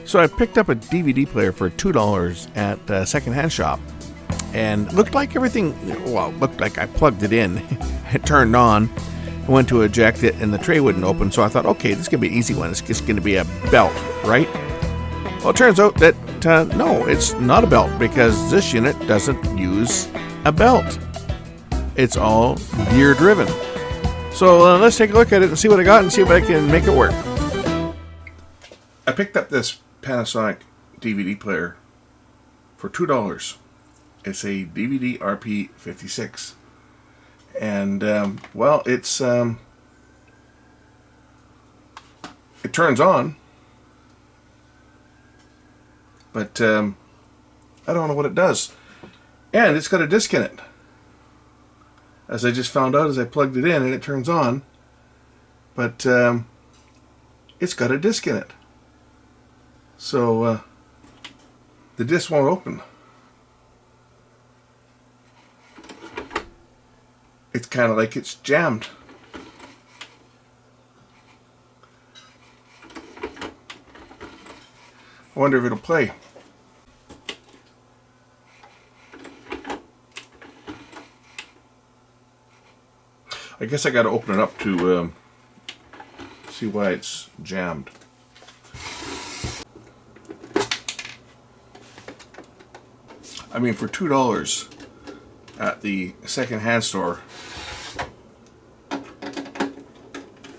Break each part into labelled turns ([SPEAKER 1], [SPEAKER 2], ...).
[SPEAKER 1] So I picked up a DVD player for $2 at a secondhand shop, and looked like everything, well, looked like I plugged it in, it turned on, I went to eject it, and the tray wouldn't open, so I thought, okay, this is going to be an easy one, it's just going to be a belt, right? Well, it turns out that, no, it's not a belt, because this unit doesn't use a belt. It's all gear driven. So let's take a look at it and see what I got and see if I can make it work. I picked up this Panasonic DVD player for $2. It's a DVD RP56. And, well, it's, it turns on, but I don't know what it does. And it's got a disc in it. As I just found out as I plugged it in, and it turns on, but it's got a disc in it. So the disc won't open. It's kind of like it's jammed. I wonder if it'll play. I guess I got to open it up to see why it's jammed. I mean, for $2 at the second-hand store,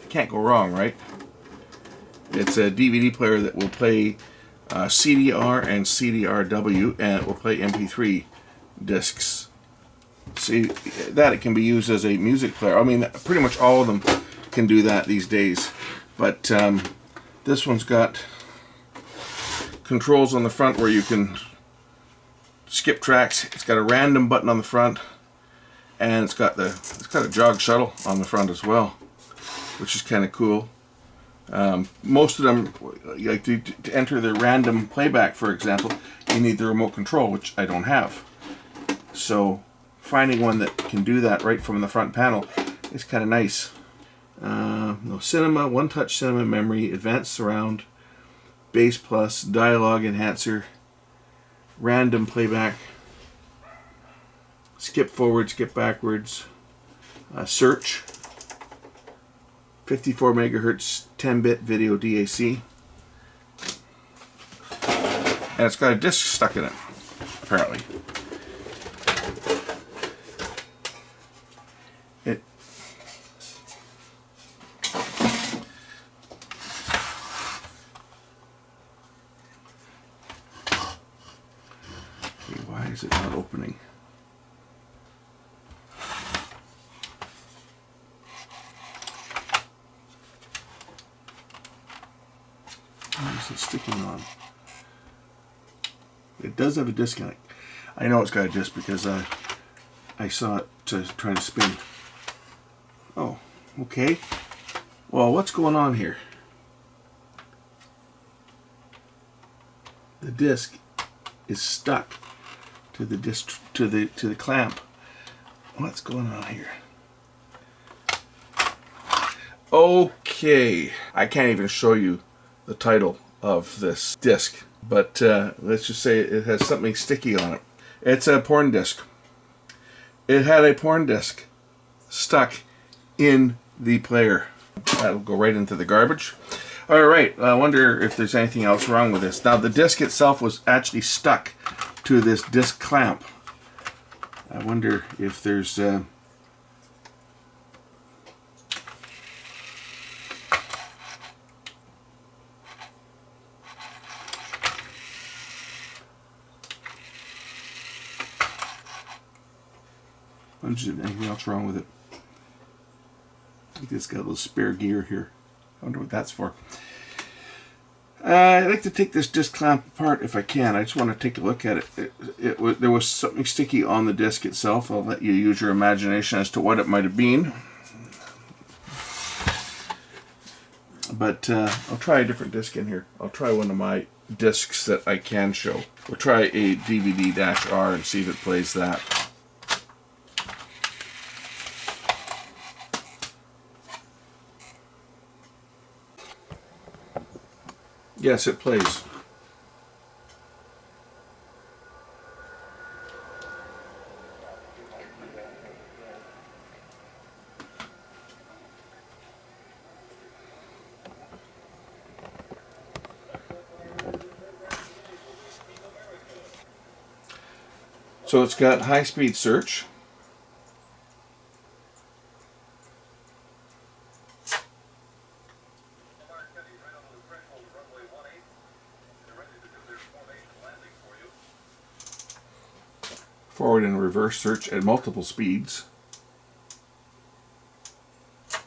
[SPEAKER 1] can't go wrong, right? It's a DVD player that will play CDR and CDRW, and it will play MP3 discs. See, that it can be used as a music player. I mean, pretty much all of them can do that these days. But this one's got controls on the front where you can skip tracks. It's got a random button on the front, and it's got a jog shuttle on the front as well, which is kind of cool. Most of them, like to enter the random playback, for example, you need the remote control, which I don't have. So finding one that can do that right from the front panel is kind of nice. No cinema, one-touch cinema memory, advanced surround, bass plus, dialogue enhancer, random playback, skip forward, skip backwards, search, 54 megahertz 10-bit video DAC, and it's got a disc stuck in it, apparently. Why is it not opening? Why is it sticking on? It does have a disc in it. I know it's got a disc because I saw it try to spin. Oh, okay. Well, what's going on here? The disc is stuck to the disc to the clamp. What's going on here? Okay, I can't even show you the title of this disc, but let's just say it has something sticky on it. It's a porn disc. It had a porn disc stuck in the player. That'll go right into the garbage. Alright, I wonder if there's anything else wrong with this. Now, the disc itself was actually stuck to this disc clamp. I wonder if there's anything else wrong with it. I think it's got a little spare gear here. I wonder what that's for. I'd like to take this disc clamp apart if I can. I just want to take a look at it. There was something sticky on the disc itself. I'll let you use your imagination as to what it might have been. But I'll try a different disc in here. I'll try one of my discs that I can show. We'll try a DVD-R and see if it plays that. Yes, it plays. So it's got high-speed search. Forward and reverse search at multiple speeds. So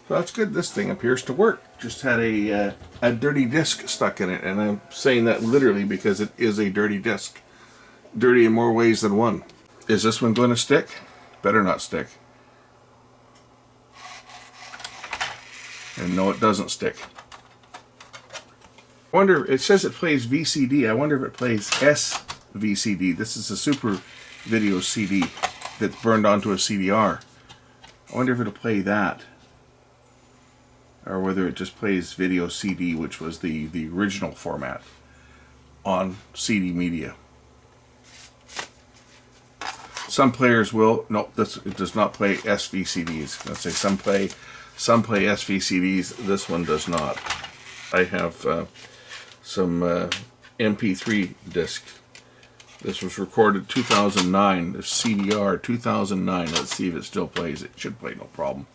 [SPEAKER 1] that's good. This thing appears to work. Just had a dirty disc stuck in it, and I'm saying that literally because it is a dirty disc. Dirty in more ways than one. Is this one going to stick? Better not stick. And no, it doesn't stick. I wonder, it says it plays VCD. I wonder if it plays SVCD. This is a super video CD that's burned onto a CDR. I wonder if it'll play that. Or whether it just plays video CD, which was the original format on CD media. Some players will. Nope, it does not play SVCDs. Let's say some play SVCDs. This one does not. I have some MP3 disc. This was recorded 2009. The CDR 2009. Let's see if it still plays. It should play no problem.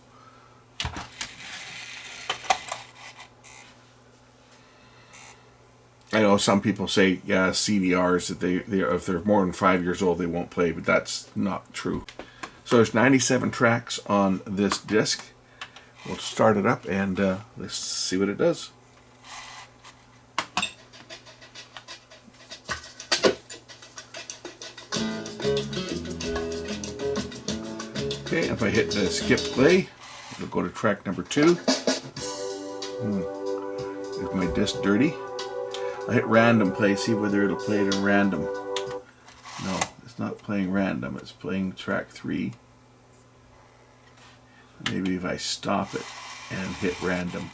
[SPEAKER 1] I know some people say, yeah, CDRs, that they if they're more than 5 years old, they won't play, but that's not true. So there's 97 tracks on this disc. We'll start it up and let's see what it does. Okay, if I hit the skip play, it'll go to track number 2. Is my disc dirty? I hit random play, see whether it'll play it in random. No, it's not playing random, it's playing track 3. Maybe if I stop it and hit random.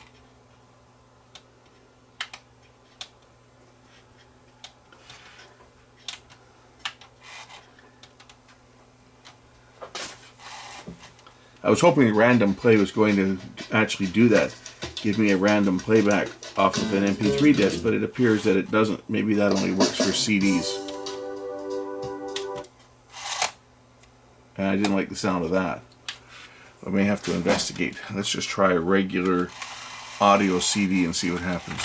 [SPEAKER 1] I was hoping the random play was going to actually do that, give me a random playback off of an MP3 disc, but it appears that it doesn't. Maybe that only works for CDs. And I didn't like the sound of that. I may have to investigate. Let's just try a regular audio CD and see what happens.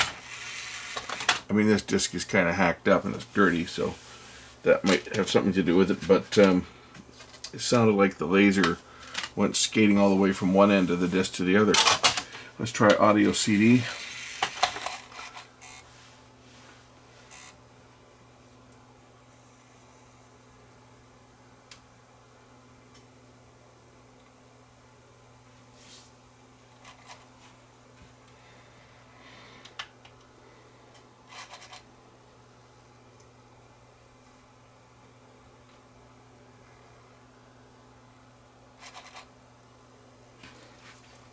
[SPEAKER 1] I mean, this disc is kind of hacked up and it's dirty, so that might have something to do with it, but it sounded like the laser went skating all the way from one end of the disc to the other. Let's try audio CD.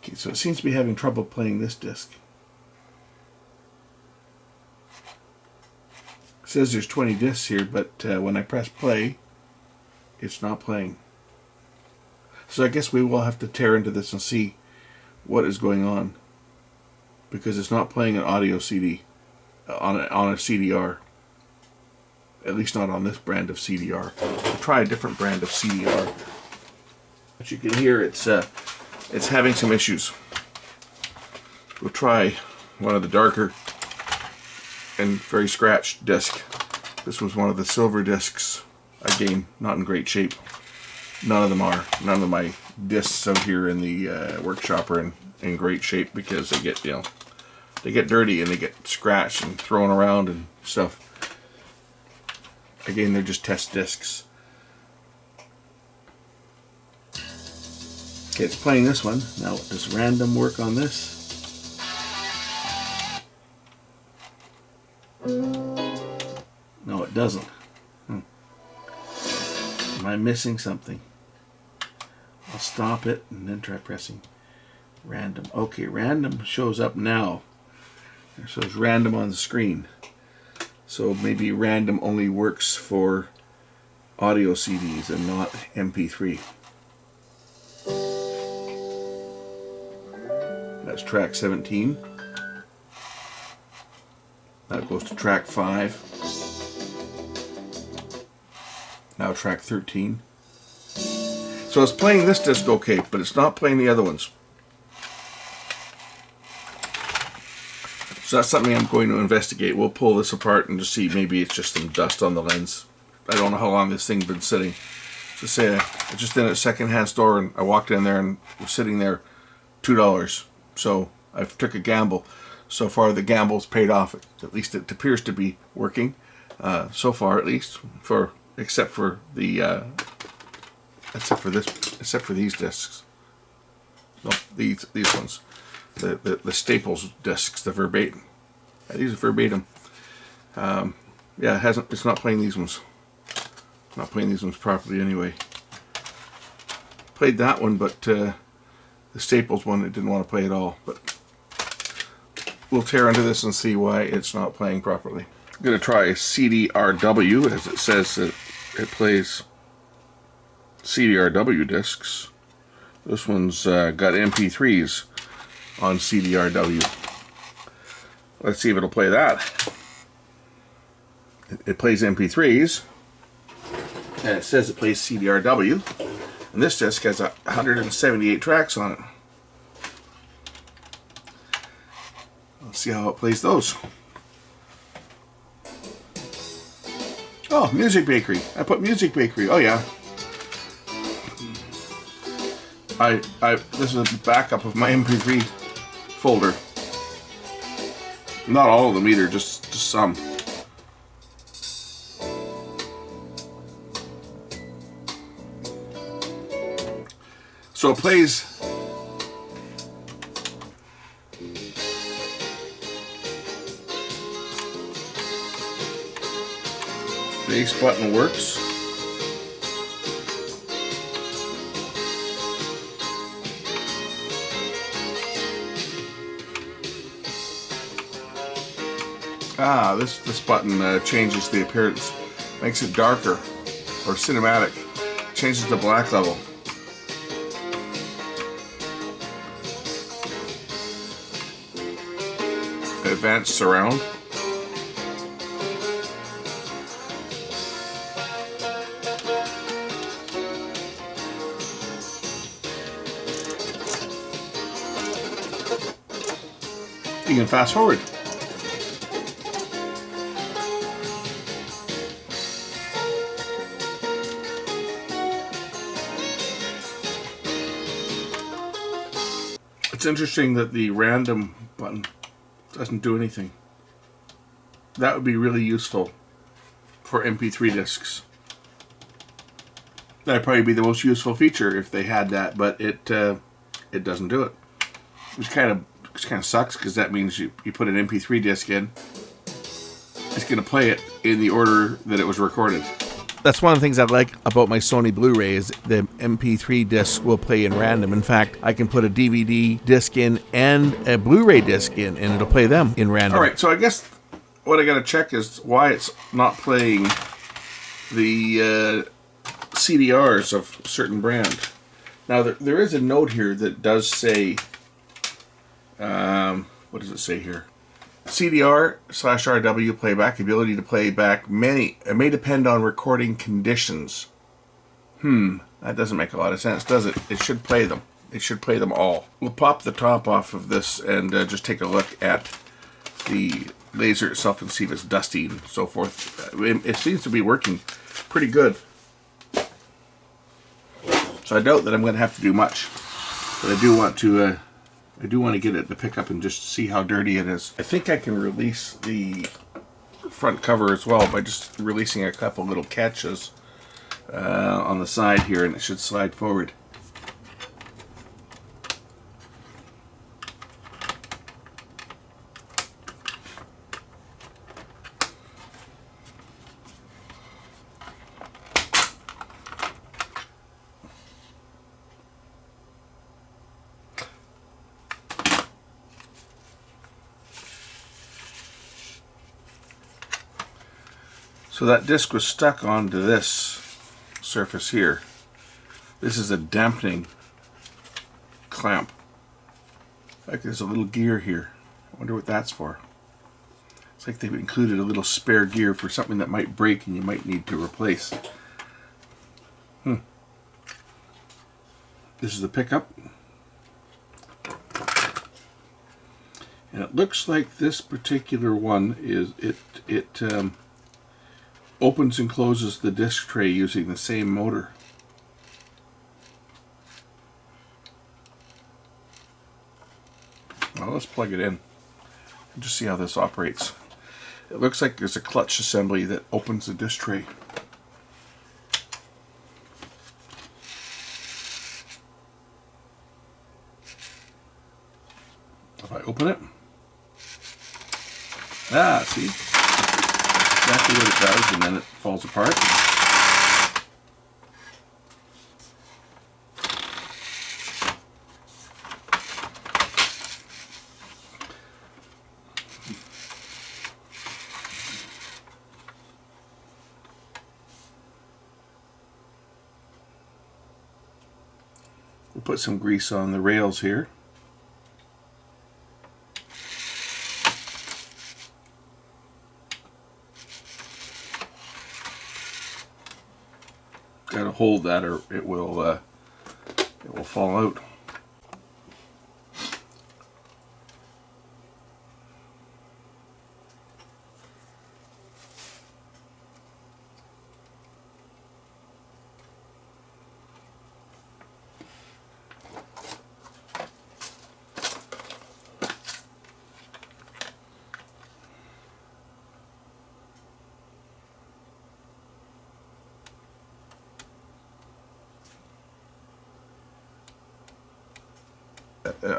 [SPEAKER 1] Okay, so it seems to be having trouble playing this disc. It says there's 20 discs here, but when I press play, it's not playing. So I guess we will have to tear into this and see what is going on, because it's not playing an audio CD on a CDR. At least not on this brand of CDR. We'll try a different brand of CDR. But you can hear it's having some issues. We'll try one of the darker and very scratched disc. This was one of the silver discs. Again, not in great shape. None of them are. None of my discs out here in the workshop are in great shape, because they get, they get dirty and they get scratched and thrown around and stuff. Again, they're just test discs. Okay, it's playing this one. Now, does random work on this? No, it doesn't. Am I missing something? I'll stop it and then try pressing random. Okay, random shows up now. It shows random on the screen. So maybe random only works for audio CDs and not MP3. That's track 17. That goes to track 5. Now track 13. So it's playing this disc okay, but it's not playing the other ones. So that's something I'm going to investigate. We'll pull this apart and just see, maybe it's just some dust on the lens. I don't know how long this thing's been sitting. Just say I just in a secondhand store and I walked in there and was sitting there, $2. So I took a gamble. So far the gamble's paid off. At least it appears to be working. So far, at least, except for these discs. No, these ones. The Staples discs, the verbatim. These are verbatim. Yeah, it's not playing these ones. Not playing these ones properly anyway. Played that one, but the Staples one it didn't want to play at all. But we'll tear into this and see why it's not playing properly. I'm going to try CDRW, as it says that it plays CDRW discs. This one's got MP3s on CDRW. Let's see if it'll play that. It plays MP3s, and it says it plays CDRW, and this disc has 178 tracks on it. Let's see how it plays those. Oh, Music Bakery. I put Music Bakery. Oh yeah. This is a backup of my MP3 folder. Not all of them either, just some. So it plays bass button works. This button changes the appearance, makes it darker or cinematic, changes the black level. Advanced surround. You can fast forward. It's interesting that the random button doesn't do anything. That would be really useful for MP3 discs. That'd probably be the most useful feature if they had that, but it doesn't do it. Which kind of sucks, because that means you put an MP3 disc in, it's going to play it in the order that it was recorded. That's one of the things I like about my Sony Blu-ray is the MP3 disc will play in random. In fact, I can put a DVD disc in and a Blu-ray disc in, and it'll play them in random. All right, so I guess what I got to check is why it's not playing the CDRs of a certain brand. Now, there is a note here that does say, what does it say here? CDR/RW playback, ability to play back many. It may depend on recording conditions. That doesn't make a lot of sense, does it? It should play them. It should play them all. We'll pop the top off of this and just take a look at the laser itself and see if it's dusty and so forth. It seems to be working pretty good. So I doubt that I'm going to have to do much, but I do want to get it to pick up and just see how dirty it is. I think I can release the front cover as well by just releasing a couple little catches on the side here, and it should slide forward. So that disc was stuck onto this surface here. This is a dampening clamp. Like there's a little gear here. I wonder what that's for. It's like they've included a little spare gear for something that might break and you might need to replace. This is the pickup. And it looks like this particular one is it opens and closes the disc tray using the same motor. Well, let's plug it in and just see how this operates. It looks like there's a clutch assembly that opens the disc tray. If I open it, see? Exactly what it does, and then it falls apart. We'll put some grease on the rails here. Got to hold that, or it will fall out.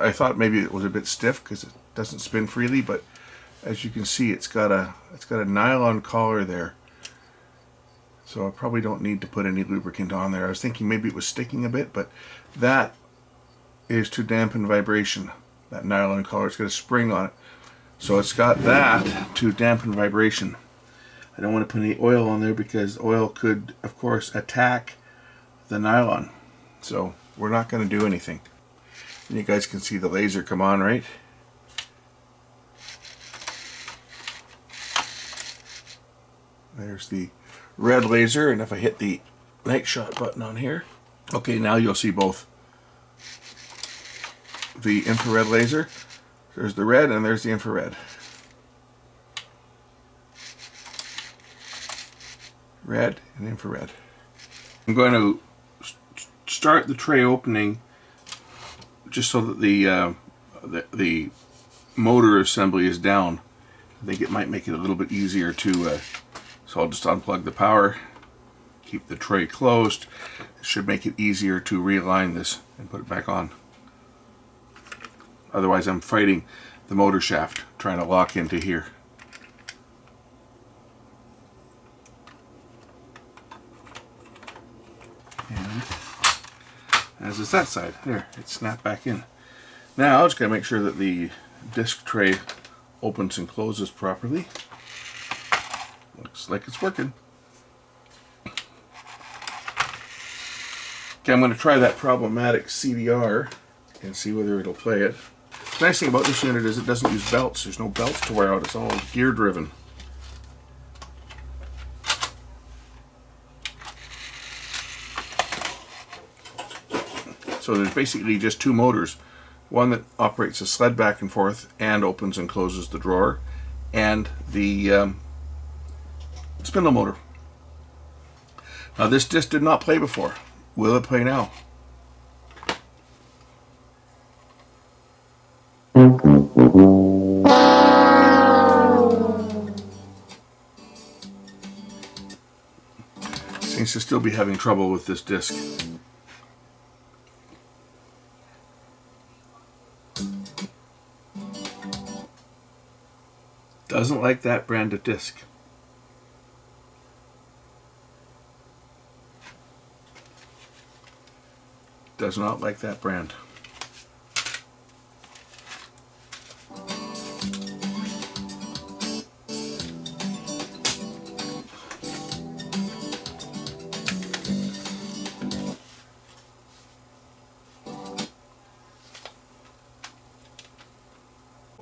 [SPEAKER 1] I thought maybe it was a bit stiff because it doesn't spin freely, but as you can see, it's got a nylon collar there, so I probably don't need to put any lubricant on there. I was thinking maybe it was sticking a bit, but that is to dampen vibration. That nylon collar, it's got a spring on it, so it's got that to dampen vibration. I don't want to put any oil on there because oil could, of course, attack the nylon, so we're not going to do anything. And you guys can see the laser come on, right? There's the red laser, and if I hit the night shot button on here, okay, now you'll see both. The infrared laser, there's the red and there's the infrared. Red and infrared. I'm going to start the tray opening just so that the motor assembly is down. I think it might make it a little bit easier to, so I'll just unplug the power, keep the tray closed. It should make it easier to realign this and put it back on. Otherwise I'm fighting the motor shaft, trying to lock into here. And as is that side, there, it snapped back in. Now I'm just going to make sure that the disc tray opens and closes properly. Looks like it's working. Okay, I'm going to try that problematic CDR and see whether it'll play it. The nice thing about this unit is it doesn't use belts. There's no belts to wear out. It's all gear driven. So there's basically just two motors. One that operates the sled back and forth and opens and closes the drawer, and the spindle motor. Now this disc did not play before. Will it play now? Seems to still be having trouble with this disc. Doesn't like that brand of disc. Does not like that brand.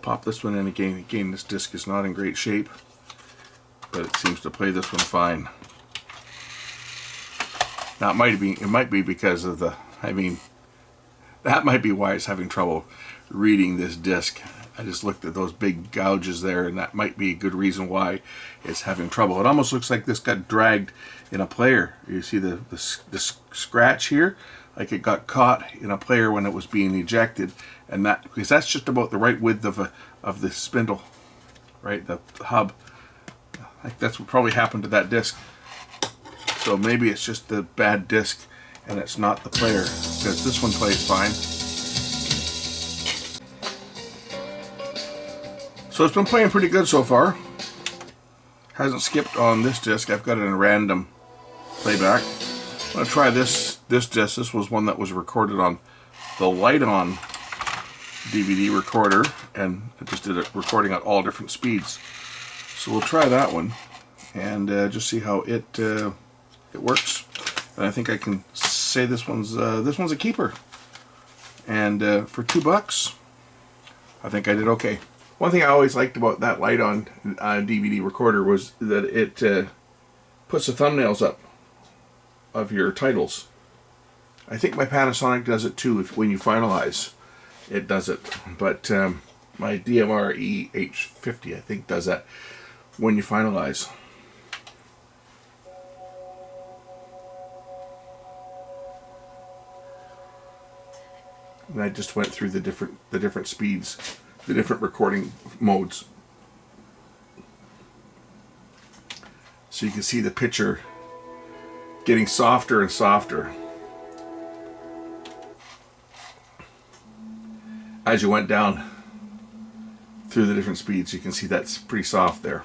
[SPEAKER 1] Pop this one in again. Again, this disc is not in great shape, but it seems to play this one fine. Now it might be because of the, I mean, that might be why it's having trouble reading this disc. I just looked at those big gouges there, and that might be a good reason why it's having trouble. It almost looks like this got dragged in a player. You see the scratch here, like it got caught in a player when it was being ejected, and that, because that's just about the right width of the spindle, right, the hub. I think that's what probably happened to that disc. So maybe it's just the bad disc and it's not the player, because this one plays fine. So it's been playing pretty good so far. Hasn't skipped on this disc. I've got it in a random playback. I'm going to try this disc. This was one that was recorded on the Light-On DVD recorder, and I just did a recording at all different speeds. So we'll try that one and just see how it works. And I think I can say this one's a keeper. And for $2, I think I did okay. One thing I always liked about that Light-On DVD recorder was that it puts the thumbnails up of your titles. I think my Panasonic does it too. When you finalize, it does it. But my DMR EH50, I think, does that when you finalize. And I just went through the different speeds, the different recording modes, so you can see the picture getting softer and softer as you went down through the different speeds. You can see that's pretty soft there.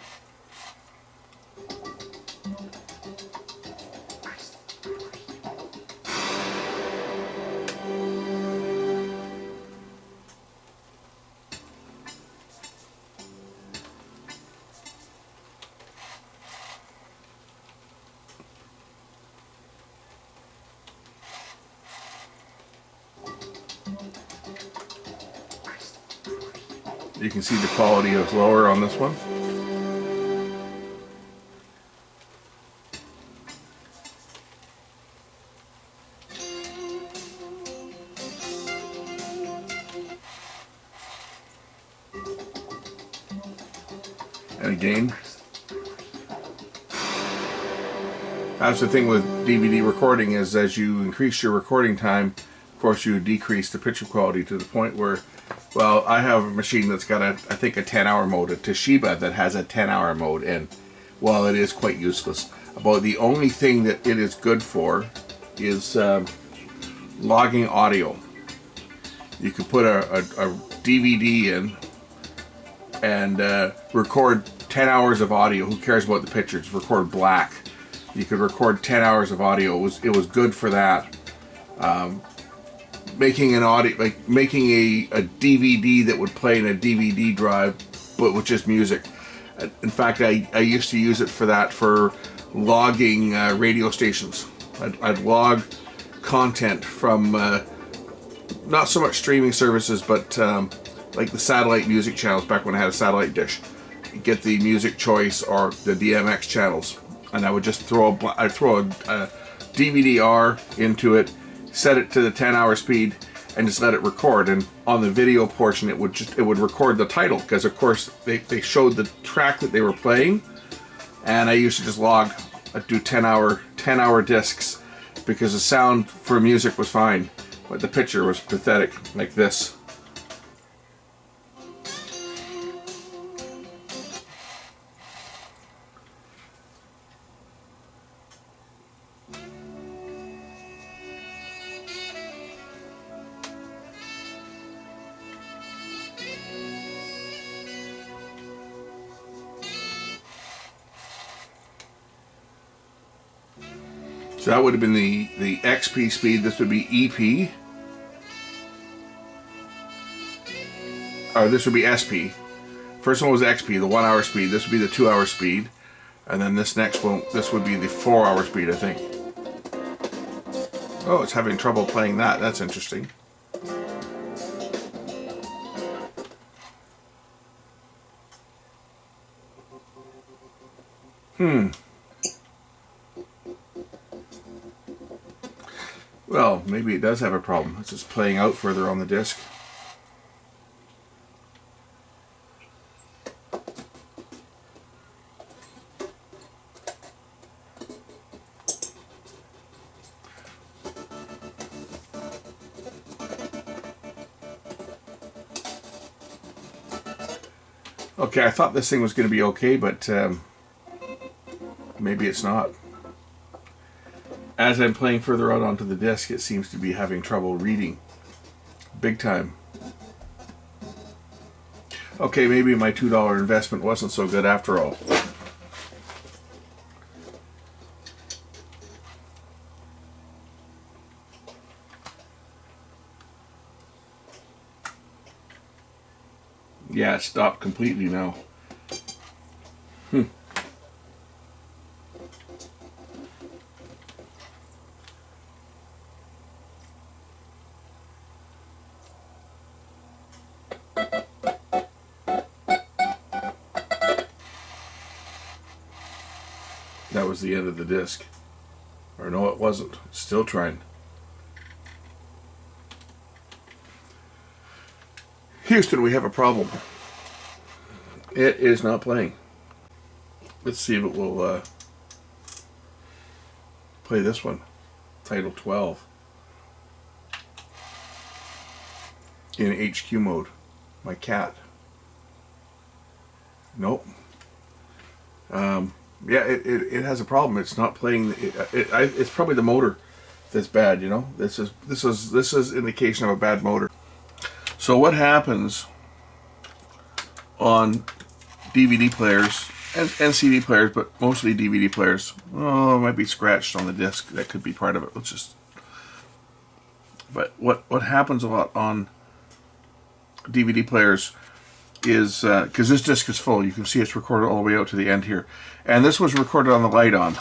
[SPEAKER 1] You can see the quality is lower on this one. And again, that's the thing with DVD recording, is as you increase your recording time, of course you decrease the picture quality to the point where, well, I have a machine that's got I think a 10-hour mode, a Toshiba that has a 10-hour mode, and while it is quite useless, about the only thing that it is good for is logging audio. You could put a DVD in and record 10 hours of audio. Who cares about the pictures? Record black. You could record 10 hours of audio. It was good for that. Making an audio, like making a DVD that would play in a DVD drive, but with just music. In fact, I used to use it for that, for logging radio stations. I'd log content from not so much streaming services, but like the satellite music channels back when I had a satellite dish. You get the music choice or the DMX channels, and I would just throw a DVD-R into it, set it to the 10-hour speed, and just let it record. And on the video portion, it would record the title, because of course they showed the track that they were playing, and I used to just log. I'd do 10-hour discs, because the sound for music was fine, but the picture was pathetic, like this. So that would have been the XP speed. This would be EP. Or this would be SP. First one was XP, the 1 hour speed. This would be the 2 hour speed. And then this next one, this would be the 4 hour speed, I think. Oh, it's having trouble playing that. That's interesting. Well, maybe it does have a problem. It's just playing out further on the disc. Okay, I thought this thing was going to be okay, but maybe it's not. As I'm playing further out onto the disc, it seems to be having trouble reading. Big time. Okay, maybe my $2 investment wasn't so good after all. Yeah, it stopped completely now. That was the end of the disc. Or no, it wasn't. It's still trying. Houston, we have a problem. It is not playing. Let's see if it will play this one. Title 12. In HQ mode. My cat. Nope. Yeah, it has a problem. It's not playing. It's probably the motor that's bad. You know, this is indication of a bad motor. So what happens on DVD players and CD players, but mostly DVD players? Oh, it might be scratched on the disc. That could be part of it. Let's just. But what happens a lot on DVD players is because this disc is full. You can see it's recorded all the way out to the end here, and this was recorded on the light on,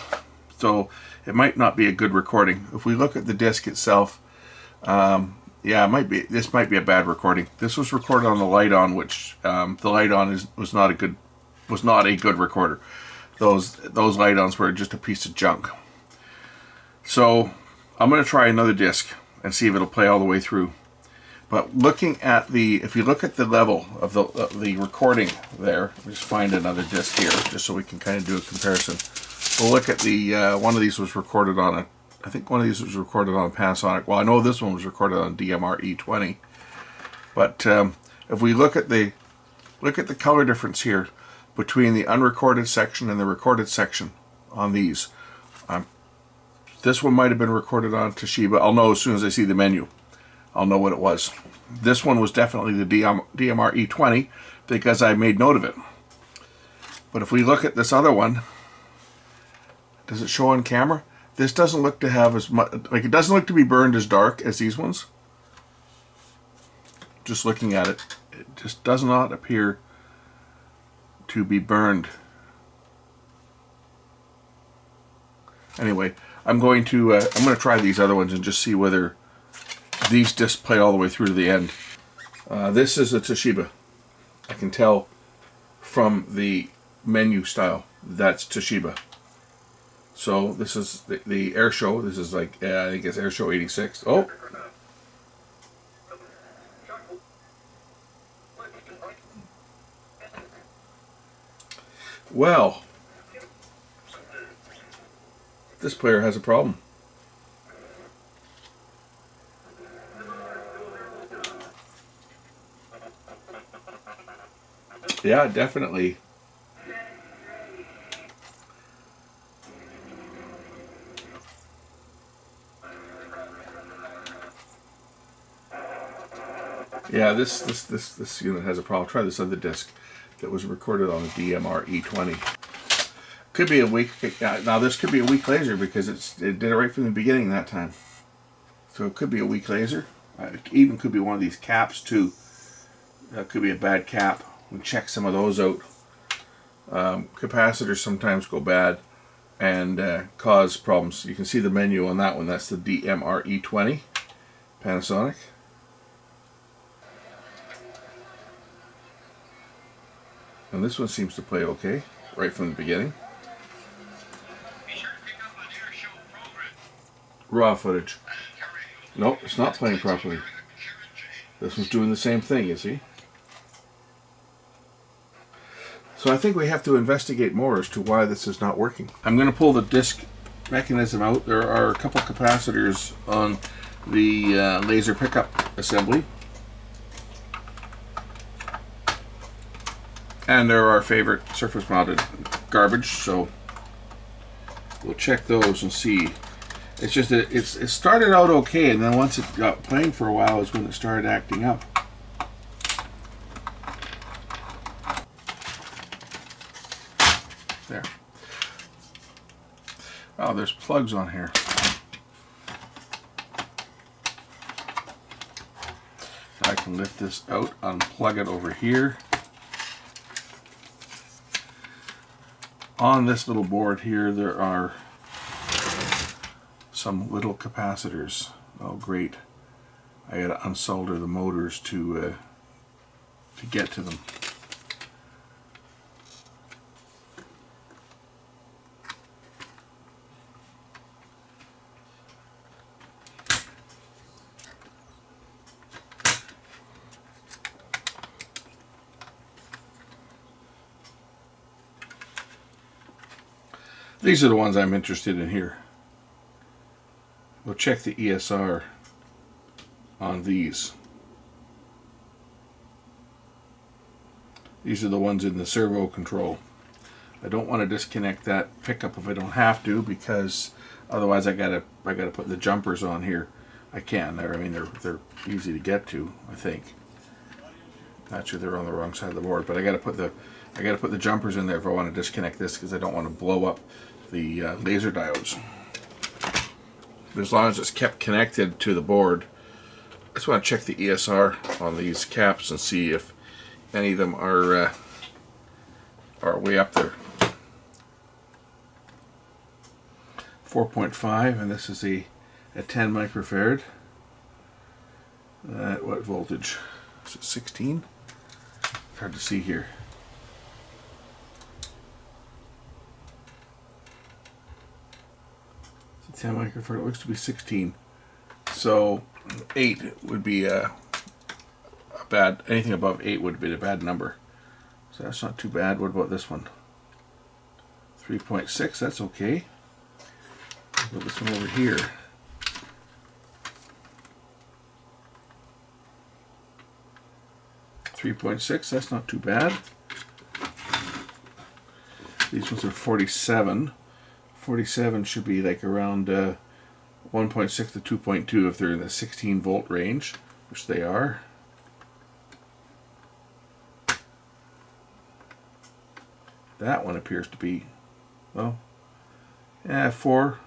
[SPEAKER 1] so it might not be a good recording. If we look at the disc itself, yeah, it might be. This might be a bad recording. This was recorded on the light on, which the light on was not a good recorder. Those light ons were just a piece of junk. So I'm going to try another disc and see if it'll play all the way through. But looking at if you look at the level of the recording there, we'll just find another disc here, just so we can kind of do a comparison. We'll look at one of these was recorded on I think one of these was recorded on Panasonic. Well, I know this one was recorded on DMR E20. But if we look at the color difference here between the unrecorded section and the recorded section on these, this one might have been recorded on Toshiba. I'll know as soon as I see the menu. I'll know what it was. This one was definitely the DMR E20 because I made note of it. But if we look at this other one, does it show on camera? This doesn't look to have as much, like it doesn't look to be burned as dark as these ones. Just looking at it, it just does not appear to be burned. Anyway, I'm going to try these other ones and just see whether these discs play all the way through to the end. This is a Toshiba. I can tell from the menu style that's Toshiba. So this is the Air Show. This is like I think it's Air Show 86. Oh. Well, this player has a problem. Yeah, definitely. Yeah, this unit has a problem. Try this other disc that was recorded on the DMR E20. Could be a weak. Now this could be a weak laser because it did it right from the beginning that time. So it could be a weak laser. It even could be one of these caps too. That could be a bad cap. We check some of those out. Capacitors sometimes go bad and cause problems. You can see the menu on that one. That's the DMR E20 Panasonic. And this one seems to play okay right from the beginning.
[SPEAKER 2] Be sure to pick up an Air Show program.
[SPEAKER 1] Raw footage. Nope, it's not playing properly. This one's doing the same thing, you see. So I think we have to investigate more as to why this is not working. I'm going to pull the disc mechanism out. There are a couple capacitors on the laser pickup assembly. And they're our favorite surface mounted garbage, so we'll check those and see. It's just that it started out okay, and then once it got playing for a while is when it started acting up. There. Oh, there's plugs on here. I can lift this out, unplug it over here. On this little board here, there are some little capacitors. Oh, great! I got to unsolder the motors to get to them. These are the ones I'm interested in here. We'll check the ESR on these. These are the ones in the servo control. I don't want to disconnect that pickup if I don't have to, because otherwise I gotta put the jumpers on here. I can. They're easy to get to, I think. Actually, they're on the wrong side of the board, but I gotta put the jumpers in there if I want to disconnect this, because I don't want to blow up the laser diodes. But as long as it's kept connected to the board, I just want to check the ESR on these caps and see if any of them are way up there. 4.5, and this is a 10 microfarad. At what voltage? Is it 16? It's hard to see here. It's a 10 microfarad. It looks to be 16. So 8 would be a bad. Anything above 8 would be a bad number. So that's not too bad. What about this one? 3.6. That's okay. Put this one over here. 3.6, that's not too bad. These ones are 47. 47 should be like around 1.6 to 2.2 if they're in the 16 volt range, which they are. That one appears to be, well, yeah, 4.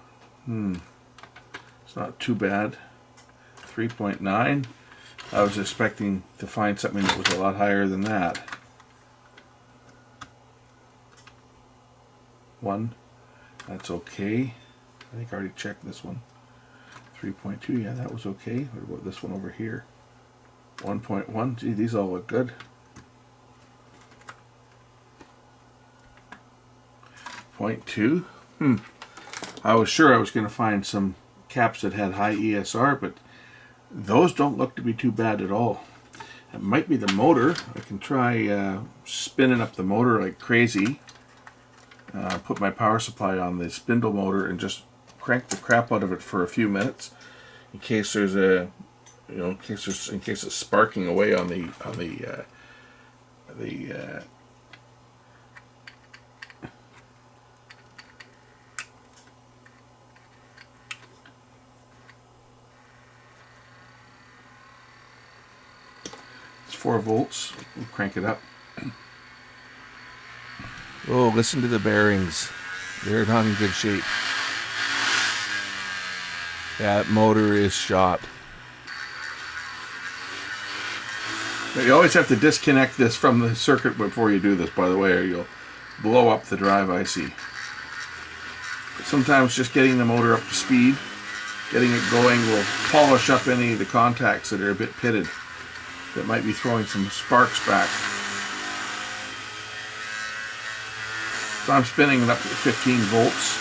[SPEAKER 1] It's not too bad. 3.9. I was expecting to find something that was a lot higher than that. 1. That's okay. I think I already checked this one. 3.2. Yeah, that was okay. What about this one over here? 1.1. Gee, these all look good. 0.2. I was sure I was going to find some caps that had high ESR, but those don't look to be too bad at all. It might be the motor. I can try spinning up the motor like crazy. Put my power supply on the spindle motor and just crank the crap out of it for a few minutes, in case there's a, in case it's sparking away on the It's 4 volts. We'll crank it up. Oh, listen to the bearings. They're not in good shape. That motor is shot. Now, you always have to disconnect this from the circuit before you do this, by the way, or you'll blow up the drive IC. But sometimes just getting the motor up to speed, getting it going, will polish up any of the contacts that are a bit pitted, that might be throwing some sparks back. So I'm spinning it up to 15 volts.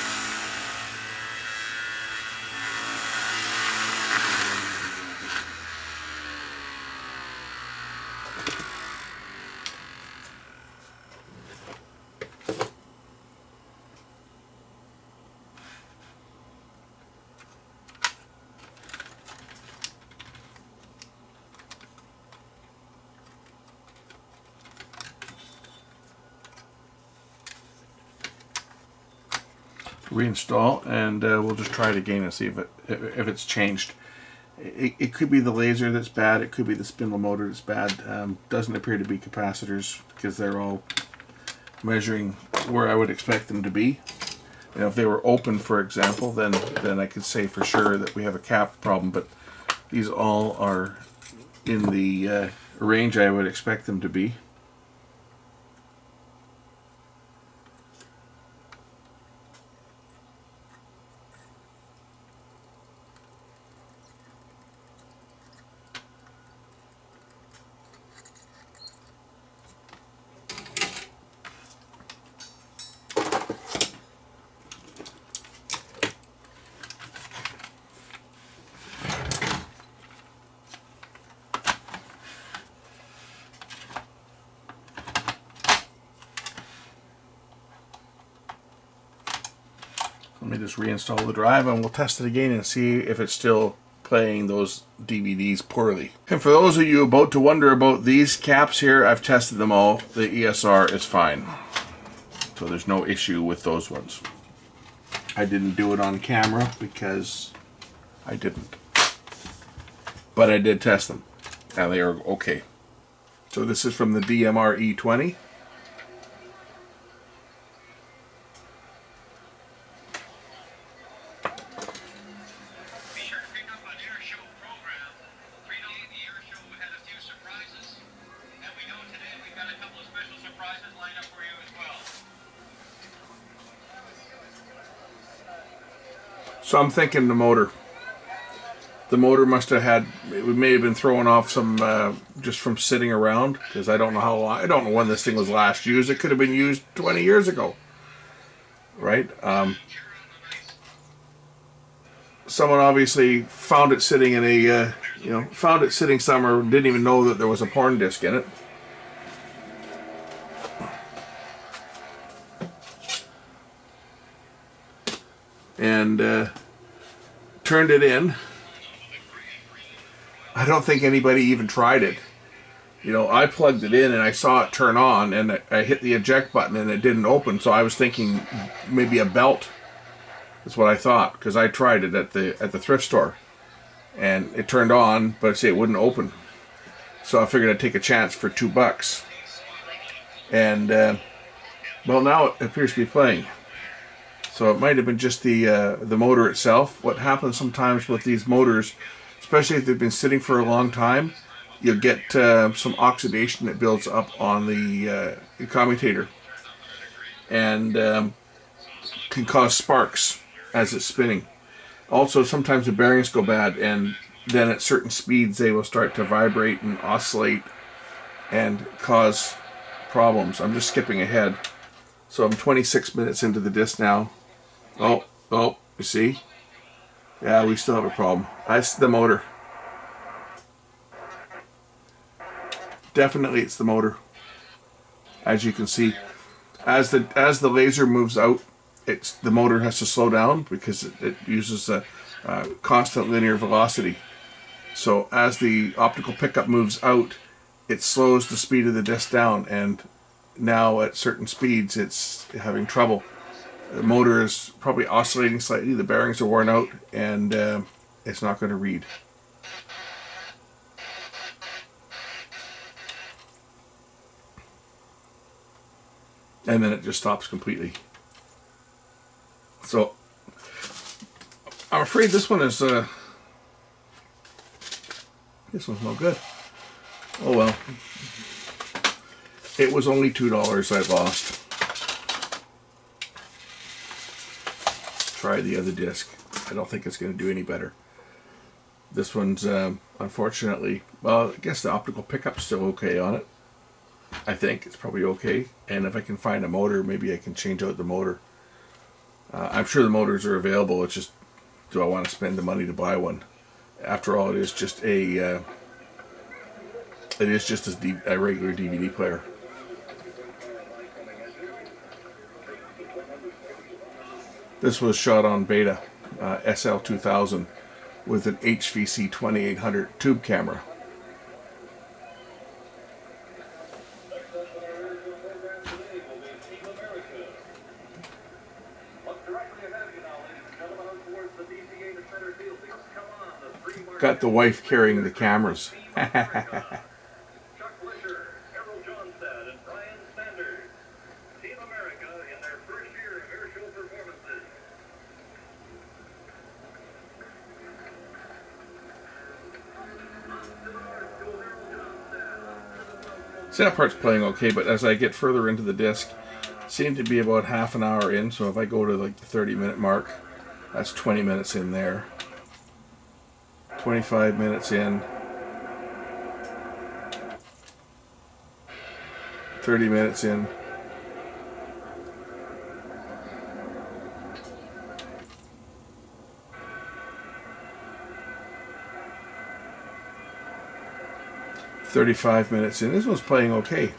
[SPEAKER 1] reinstall, and we'll just try it again and see if it's changed. It could be the laser that's bad, it could be the spindle motor that's bad. Doesn't appear to be capacitors because they're all measuring where I would expect them to be. You know, if they were open, for example, then I could say for sure that we have a cap problem, but these all are in the range I would expect them to be. Let me just reinstall the drive and we'll test it again and see if it's still playing those DVDs poorly. And for those of you about to wonder about these caps here, I've tested them all. The ESR is fine. So there's no issue with those ones. I didn't do it on camera because I didn't. But I did test them and they are okay. So this is from the DMR E20. So I'm thinking the motor. The motor must have had, it may have been throwing off some, just from sitting around, because I don't know how long, I don't know when this thing was last used. It could have been used 20 years ago, right? Someone obviously found it sitting in a, found it sitting somewhere, didn't even know that there was a porn disc in it. And turned it in. I don't think anybody even tried it. You know, I plugged it in and I saw it turn on and I hit the eject button and it didn't open, so I was thinking maybe a belt. That's what I thought, because I tried it at the thrift store and it turned on, but I say it wouldn't open. So I figured I'd take a chance for $2. And well, now it appears to be playing. So it might have been just the motor itself. What happens sometimes with these motors, especially if they've been sitting for a long time, you'll get some oxidation that builds up on the commutator and can cause sparks as it's spinning. Also, sometimes the bearings go bad, and then at certain speeds they will start to vibrate and oscillate and cause problems. I'm just skipping ahead. So I'm 26 minutes into the disc now. Oh, you see? Yeah, we still have a problem. That's the motor. Definitely it's the motor. As you can see, as the laser moves out, the motor has to slow down because it uses a constant linear velocity. So as the optical pickup moves out, it slows the speed of the disc down, and now at certain speeds it's having trouble. The motor is probably oscillating slightly, the bearings are worn out, and it's not going to read. And then it just stops completely. So I'm afraid this one is this one's no good. Oh well. It was only $2 I lost. Try the other disc. I don't think it's going to do any better. This one's unfortunately, well, I guess the optical pickup's still okay on it. I think it's probably okay, and if I can find a motor, maybe I can change out the motor. I'm sure the motors are available. It's just, do I want to spend the money to buy one? After all, it is just a regular DVD player. This was shot on beta SL2000 with an HVC 2800 tube camera. Got the wife carrying the cameras. See, that part's playing okay, but as I get further into the disc, seem to be about half an hour in, so if I go to like the 30-minute mark, that's 20 minutes in there. 25 minutes in. 30 minutes in. "35 minutes in." This one's playing okay.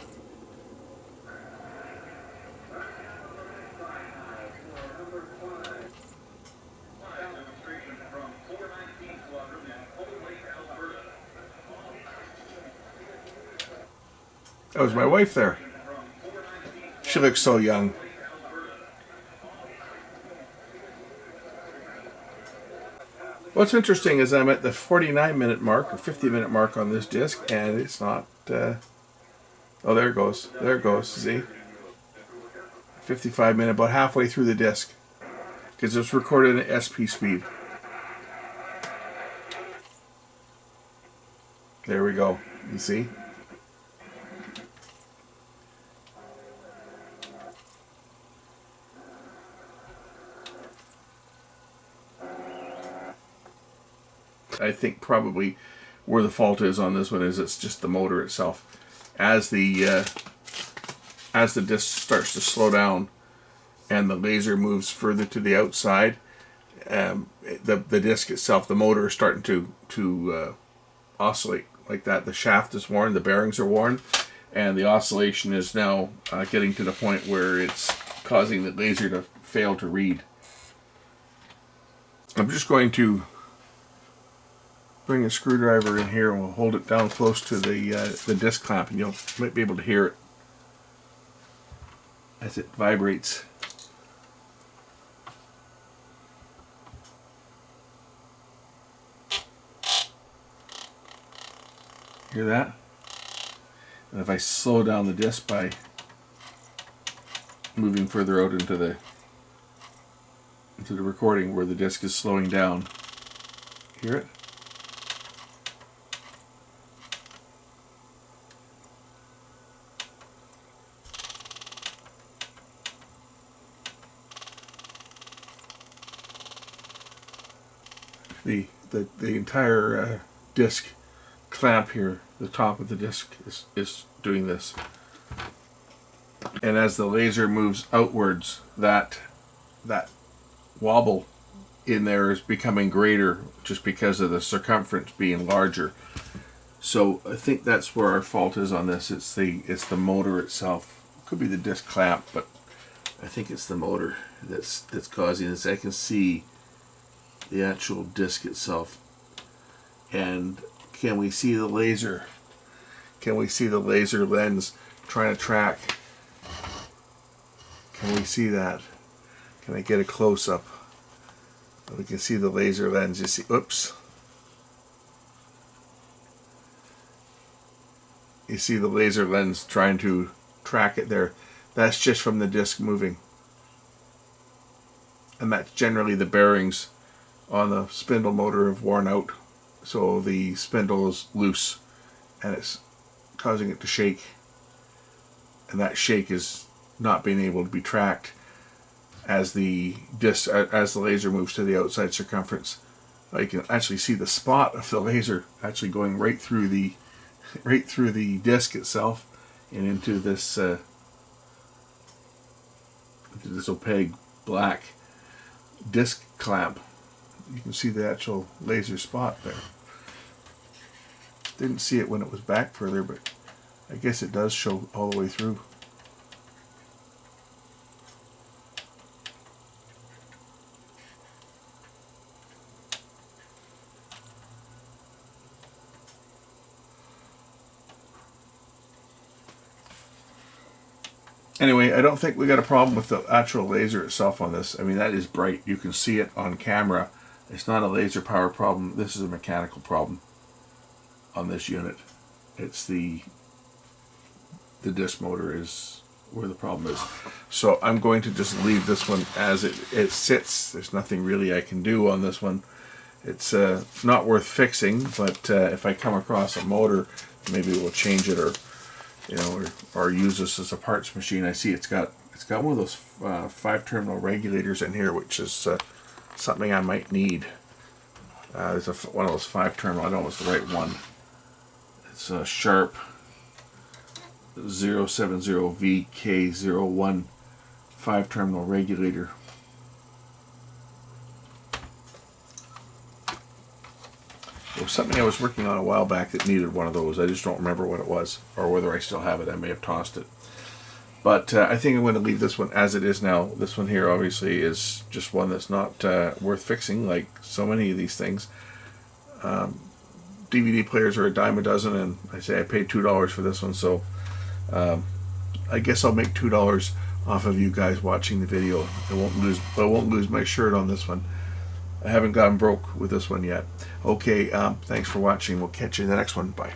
[SPEAKER 1] That was my wife there. She looks so young. What's interesting is I'm at the 49-minute mark or 50-minute mark on this disc, and it's not. Oh, there it goes. There it goes. See? 55 minute, about halfway through the disc, because it's recorded at SP speed. There we go. You see? I think probably where the fault is on this one is it's just the motor itself. As the disc starts to slow down and the laser moves further to the outside, the disc itself, the motor is starting to oscillate like that. The shaft is worn, the bearings are worn, and the oscillation is now getting to the point where it's causing the laser to fail to read. I'm just going to bring a screwdriver in here and we'll hold it down close to the disc clamp, and you might be able to hear it as it vibrates. Hear that? And if I slow down the disc by moving further out into the recording where the disc is slowing down, hear it? The entire disc clamp here, the top of the disc is doing this. And as the laser moves outwards, that wobble in there is becoming greater just because of the circumference being larger. So I think that's where our fault is on this. It's the motor itself. It could be the disc clamp, but I think it's the motor that's causing this. I can see the actual disc itself. And can we see the laser? Can we see the laser lens trying to track? Can we see that? Can I get a close-up? We can see the laser lens. You see, oops. You see the laser lens trying to track it there. That's just from the disc moving. And that's generally the bearings on the spindle motor have worn out. So the spindle is loose and it's causing it to shake. And that shake is not being able to be tracked as the laser moves to the outside circumference. You can actually see the spot of the laser actually going right through the disc itself and into this opaque black disc clamp. You can see the actual laser spot there. Didn't see it when it was back further, but I guess it does show all the way through. Anyway, I don't think we got a problem with the actual laser itself on this. I mean, that is bright. You can see it on camera. It's not a laser power problem. This is a mechanical problem on this unit. It's the disc motor is where the problem is. So I'm going to just leave this one as it sits. There's nothing really I can do on this one. It's not worth fixing, but if I come across a motor, maybe we'll change it, or or use this as a parts machine. I see it's got one of those 5-terminal regulators in here, which is something I might need. There's one of those 5-terminal. I don't know if it's the right one. It's a Sharp 070VK01 5-terminal regulator. It was something I was working on a while back that needed one of those. I just don't remember what it was, or whether I still have it. I may have tossed it. But I think I'm going to leave this one as it is now. This one here obviously is just one that's not worth fixing, like so many of these things. DVD players are a dime a dozen, and I say I paid $2 for this one, so I guess I'll make $2 off of you guys watching the video. I won't lose my shirt on this one. I haven't gone broke with this one yet. Okay, thanks for watching. We'll catch you in the next one. Bye.